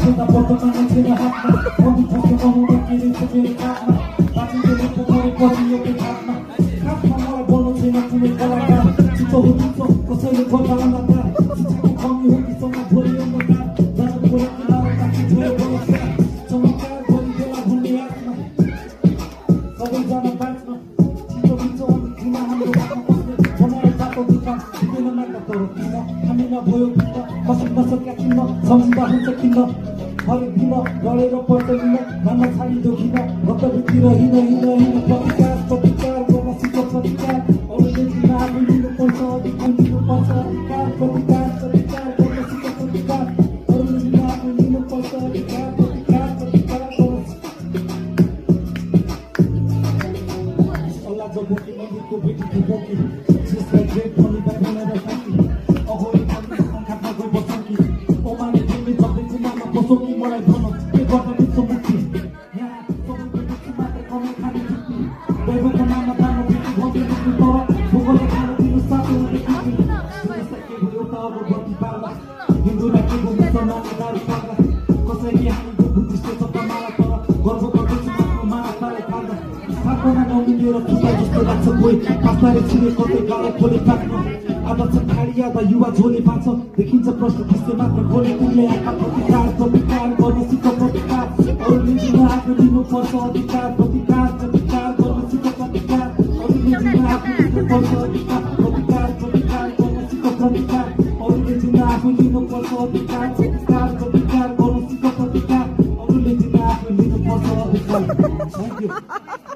Kita potongan sila hatna Kami pake mamuna kiri sendiri hatna Bati jeli pokori poti yoke hatna Hatna mulai bono sila kume kalakan Cito hudito kosele kotalan latar Citaku kami huki songa bori yondokan Dana pura kinara taki jole bolosya Chomokar bori bela bhuli hatna Sabai jana batna Cito hito wani kina hamro hatna kosle Bonae tato dika Hidena naka toro kina Hamina boyo kina Masuk masuk yakina Samunda hunsa kina हरेक दिन लडेर पर्दैन नाम छाडिदो किन गतभित्र हिँड हिँड हिँड प्रतिकार प्रतिकार गर्न सिक प्रतिकार अरूले दिन आफू लिनुपर्छ अधिकार लिनुपर्छ अधिकार प्रतिकार प्रतिकार गर्न सिक प्रतिकार अरूले दिन आफू लिनुपर्छ अधिकार प्रतिकार प्रतिकार गर्न अल्लाह जबोकी मन्दिरको बेटीको बोकी जिसलाई ग्रेट पनि बनाएर साथी अघोरी पनि आँखामा गई बसौकी ओमाले तिमी जबेको नाममा बसौकी मलाई भन के गर्न मिल्छ मुक्ति यहाँ सबैको मुक्ति मात्र कमै खाने छुट्टी दैवको नाममा दानो बेटी भन्दै मुक्ति तर भोगले खान दिनु साथै हुँदै कुट्टी के भयो त अब बत्ती पार्ला हिन्दूलाई के भयो मुसलमानले दारू पार्ला कसैले हामीको बुद्धिस्ट शब्दमाला तर गर्व गर्दैछु आफ्नो माला ताले पार्दा सातोमा नमिलेर खुट्टा जस्तो लाग्छ कोही पास्ताले छिरे कतै गाडो खोले पाक्न आदर्श खाडिया वा युवा झोले पाछ देखिन्छ प्रश्न किस्से मात्र खोले उनले आँखा प्रतिकार प्रतिकार गर्न सिक प्रतिकार अरूले दिन आफू लिनुपर्छ अधिकार प्रतिकार प्रतिकार गर्न सिक प्रतिकार अरूले दिन आफू लिनुपर्छ अधिकार प्रतिकार प्रतिकार गर्न सिक प्रतिकार अरूले दिन आफू लिनुपर्छ अधिकार प्रतिकार प्रतिकार गर्न सिक प्रतिकार अरूले दिन आफू लिनुपर्छ अधिकार थ्याङ्क यू